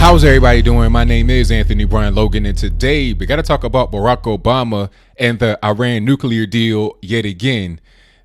How's everybody doing? My name is Anthony Brian Logan, and today we got to talk about Barack Obama and the Iran nuclear deal yet again.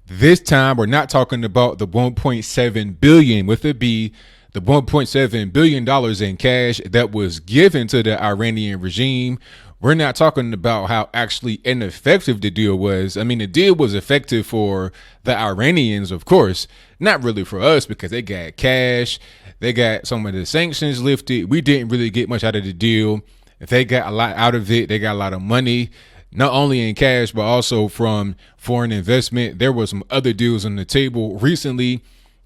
This time, we're not talking about the $1.7 billion with a B, the $1.7 billion in cash that was given to the Iranian regime. We're not talking about how actually ineffective the deal was. I mean, the deal was effective for the Iranians, of course, not really for us because they got cash. They got some of the sanctions lifted. We didn't really get much out of the deal. They got a lot out of it. They got a lot of money, not only in cash, but also from foreign investment. There were some other deals on the table recently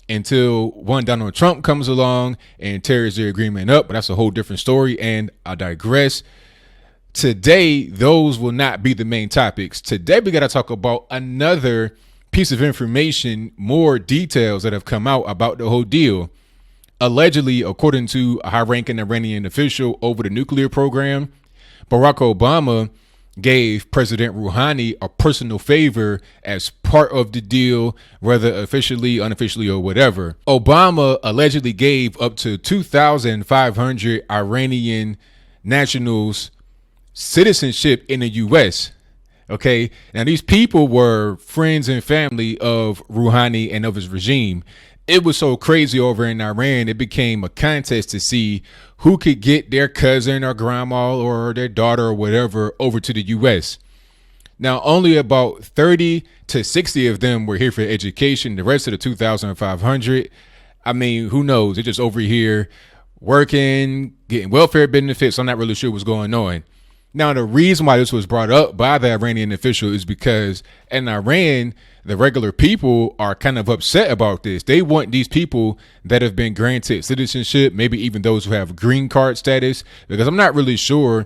until one Donald Trump comes along and tears the agreement up. But that's a whole different story, and I digress. Today, those will not be the main topics. Today, we got to talk about another piece of information, more details that have come out about the whole deal. Allegedly, according to a high-ranking Iranian official over the nuclear program, Barack Obama gave President Rouhani a personal favor as part of the deal, whether officially, unofficially, or whatever. Obama allegedly gave up to 2,500 Iranian nationals citizenship in the U.S. Okay, now these people were friends and family of Rouhani and of his regime. It was so crazy over in Iran, it became a contest to see who could get their cousin or grandma or their daughter or whatever over to the U.S. Now, only about 30 to 60 of them were here for education. The rest of the 2,500, I mean, who knows? They're just over here working, getting welfare benefits. I'm not really sure what's going on. Now, the reason why this was brought up by the Iranian official is because in Iran, the regular people are kind of upset about this. They want these people that have been granted citizenship, maybe even those who have green card status, because I'm not really sure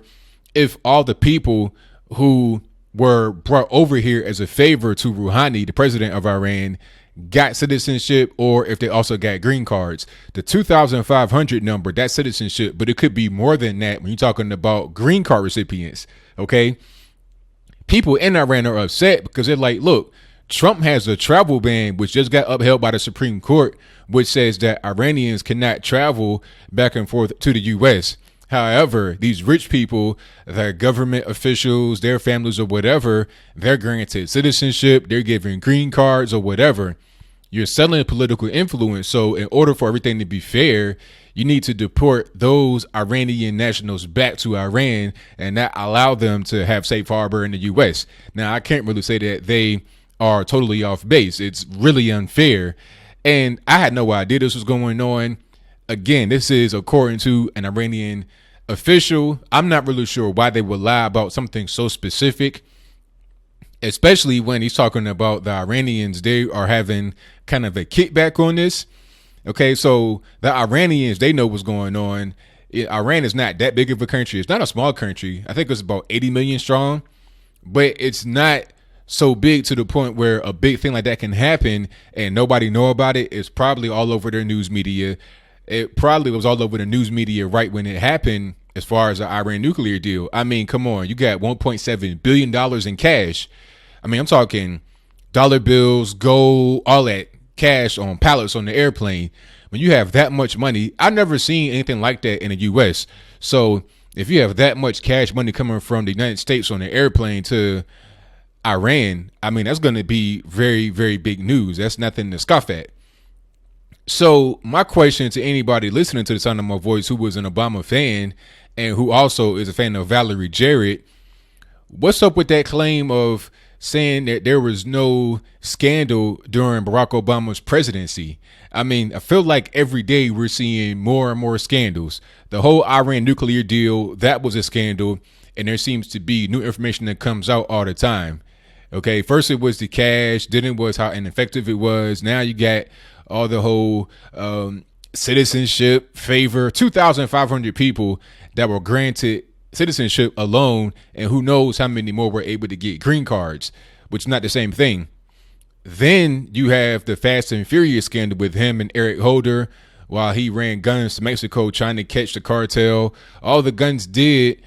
if all the people who were brought over here as a favor to Rouhani, the president of Iran, got citizenship, or if they also got green cards. The 2,500 number, that's citizenship, but it could be more than that when you're talking about green card recipients. Okay, people in Iran are upset because they're like, look, Trump has a travel ban, which just got upheld by the Supreme Court, which says that Iranians cannot travel back and forth to the U.S. However, these rich people, their government officials, their families or whatever, they're granted citizenship, they're given green cards or whatever. You're selling political influence. So in order for everything to be fair, you need to deport those Iranian nationals back to Iran and not allow them to have safe harbor in the U.S. Now, I can't really say that they are totally off base. It's really unfair. And I had no idea this was going on. Again, this is according to an Iranian official. I'm not really sure why they would lie about something so specific, especially when he's talking about the Iranians. They are having kind of a kickback on this. Okay, so the Iranians, they know what's going on. Iran is not that big of a country. It's not a small country. I think it's about 80 million strong, but it's not so big to the point where a big thing like that can happen and nobody know about it. It's probably all over their news media. It probably was all over the news media right when it happened as far as the Iran nuclear deal. I mean, come on, you got $1.7 billion in cash. I mean, I'm talking dollar bills, gold, all that cash on pallets on the airplane. When you have that much money, I've never seen anything like that in the U.S. So if you have that much cash money coming from the United States on the airplane to Iran, I mean, that's going to be very, very big news. That's nothing to scoff at. So my question to anybody listening to the sound of my voice who was an Obama fan and who also is a fan of Valerie Jarrett, what's up with that claim of saying that there was no scandal during Barack Obama's presidency? I mean, I feel like every day we're seeing more and more scandals. The whole Iran nuclear deal, that was a scandal, and there seems to be new information that comes out all the time. Okay, first it was the cash, then it was how ineffective it was. Now you got all the whole citizenship favor, 2,500 people that were granted citizenship alone, and who knows how many more were able to get green cards, which is not the same thing. Then you have the Fast and Furious scandal with him and Eric Holder while he ran guns to Mexico trying to catch the cartel. All the guns did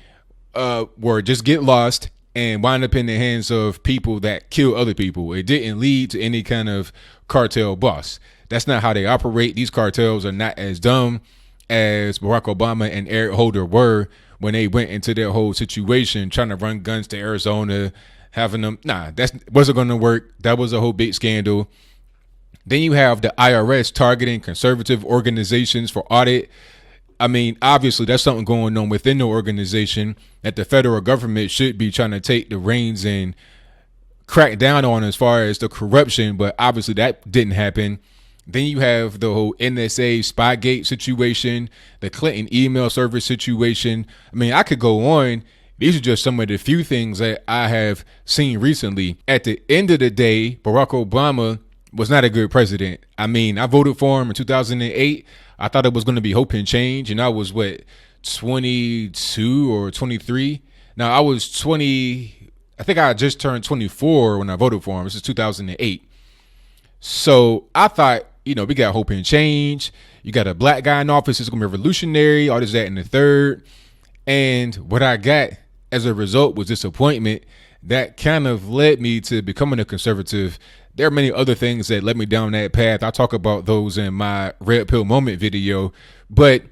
were just get lost and wind up in the hands of people that kill other people. It didn't lead to any kind of cartel boss. That's not how they operate. These cartels are not as dumb as Barack Obama and Eric Holder were when they went into their whole situation, trying to run guns to Arizona, having them. That wasn't going to work. That was a whole big scandal. Then you have the IRS targeting conservative organizations for audit. I mean, obviously, that's something going on within the organization that the federal government should be trying to take the reins and crack down on as far as the corruption. But obviously, that didn't happen. Then you have the whole NSA Spygate situation, the Clinton email service situation. I mean, I could go on. These are just some of the few things that I have seen recently. At the end of the day, Barack Obama was not a good president. I mean, I voted for him in 2008. I thought it was going to be hope and change. And I was, 22 or 23? Now, I was 20. I think I just turned 24 when I voted for him. This is 2008. So I thought, we got hope and change. You got a black guy in office. It's going to be revolutionary. All this, that, and the third. And what I got as a result was disappointment. That kind of led me to becoming a conservative. There are many other things that led me down that path. I talk about those in my Red Pill Moment video. But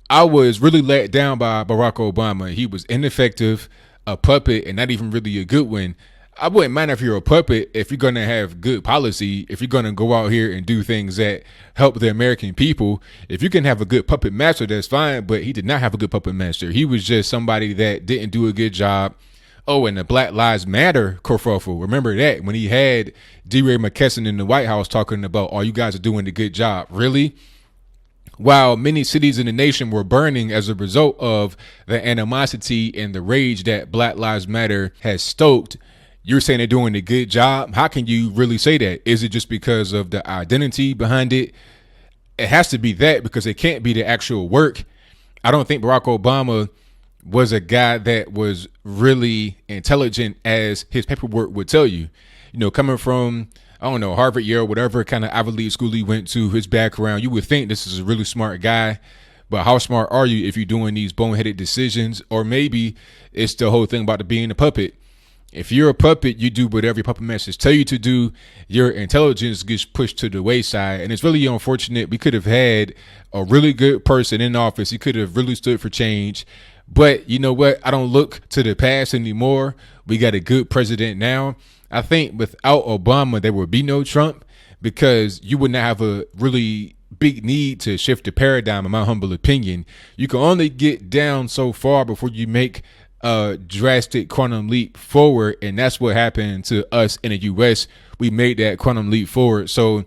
I was really let down by Barack Obama. He was ineffective, a puppet, and not even really a good one. I wouldn't mind if you're a puppet if you're going to have good policy, if you're going to go out here and do things that help the American people. If you can have a good puppet master, that's fine. But he did not have a good puppet master. He was just somebody that didn't do a good job. Oh, and the Black Lives Matter kerfuffle. Remember that when he had DeRay McKesson in the White House talking about, oh, you guys are doing a good job. Really? While many cities in the nation were burning as a result of the animosity and the rage that Black Lives Matter has stoked, you're saying they're doing a good job. How can you really say that? Is it just because of the identity behind it? It has to be that, because it can't be the actual work. I don't think Barack Obama was a guy that was really intelligent as his paperwork would tell you. Coming from, Harvard, Yale, whatever kind of Ivy League school he went to, his background, you would think this is a really smart guy. But how smart are you if you're doing these boneheaded decisions? Or maybe it's the whole thing about being a puppet. If you're a puppet, you do whatever your puppet masters tell you to do. Your intelligence gets pushed to the wayside. And it's really unfortunate. We could have had a really good person in office. He could have really stood for change. But you know what? I don't look to the past anymore. We got a good president now. I think without Obama, there would be no Trump, because you would not have a really big need to shift the paradigm, in my humble opinion. You can only get down so far before you make a drastic quantum leap forward. And that's what happened to us in the U.S. We made that quantum leap forward. So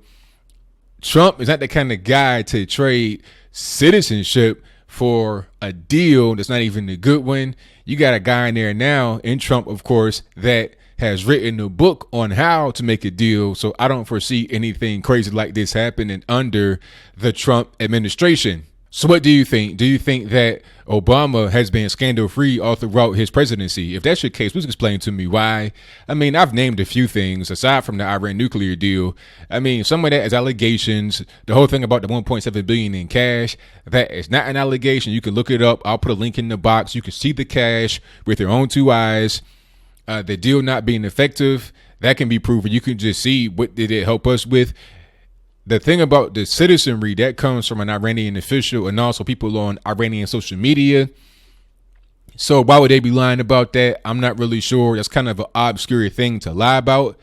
Trump is not the kind of guy to trade citizenship for a deal that's not even a good one. You got a guy in there now, in Trump, of course, that has written a book on how to make a deal. So I don't foresee anything crazy like this happening under the Trump administration. So what do you think? Do you think that Obama has been scandal-free all throughout his presidency? If that's your case, please explain to me why. I mean, I've named a few things aside from the Iran nuclear deal. I mean, some of that is allegations. The whole thing about the $1.7 billion in cash, that is not an allegation. You can look it up. I'll put a link in the box. You can see the cash with your own two eyes. The deal not being effective, that can be proven. You can just see what did it help us with. The thing about the citizenry, that comes from an Iranian official and also people on Iranian social media. So why would they be lying about that? I'm not really sure. That's kind of an obscure thing to lie about.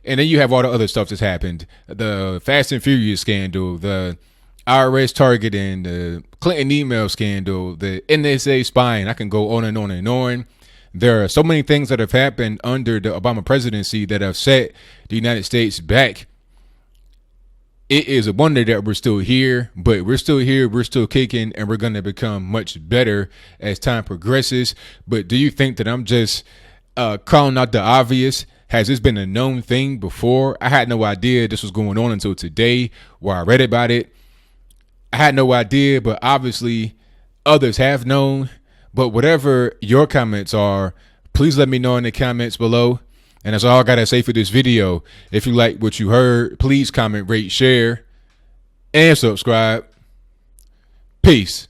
And then you have all the other stuff that's happened. The Fast and Furious scandal, the IRS targeting, the Clinton email scandal, the NSA spying. I can go on and on and on. There are so many things that have happened under the Obama presidency that have set the United States back. It is a wonder that we're still here, but we're still here, we're still kicking, and we're going to become much better as time progresses. But do you think that I'm just calling out the obvious? Has this been a known thing before? I had no idea this was going on until today, where I read about it. I had no idea, but obviously others have known. But whatever your comments are, please let me know in the comments below. And that's all I got to say for this video. If you like what you heard, please comment, rate, share, and subscribe. Peace.